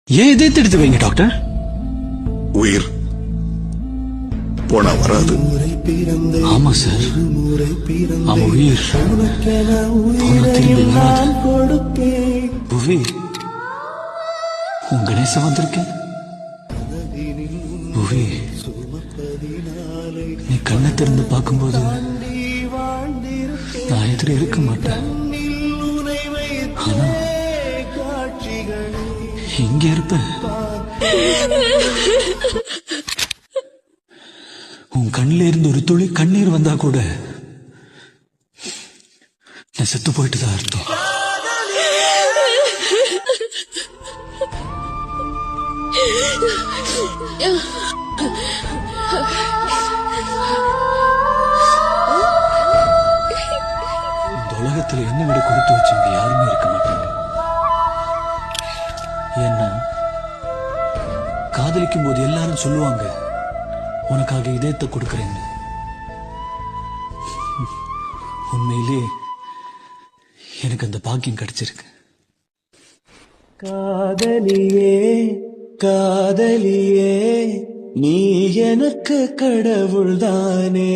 ஏன் இதயத்தை எடுத்து வைங்க டாக்டர். உயிர் போனா வராது. ஆமா சார், அவன் உயிர் போனா திரும்பி வராது. புவி, உன் கணேசன் வந்திருக்கேன். புவி, நீ கண்ணை திறந்து பார்க்கும்போது நான் எதிர இருக்க மாட்டேன். ஆனா இங்க இருப்பேன். உன் கண்ணில இருந்து ஒரு துளி கண்ணீர் வந்தா கூட நான் செத்து போயிட்டு தான் அர்த்தம். இந்த உலகத்துல என்ன விட கொடுத்து வச்சவங்க யாருமே இருக்க மாட்டாங்க. ஏன்னா காதலிக்கும் போது எல்லாரும் சொல்லுவாங்க உனக்காக இதயத்தை கொடுக்கறேன்னு. உண்மையிலே எனக்கு அந்த பாக்கியம் கிடைச்சிருக்கு. காதலியே காதலியே, நீ எனக்கு கடவுள்தானே.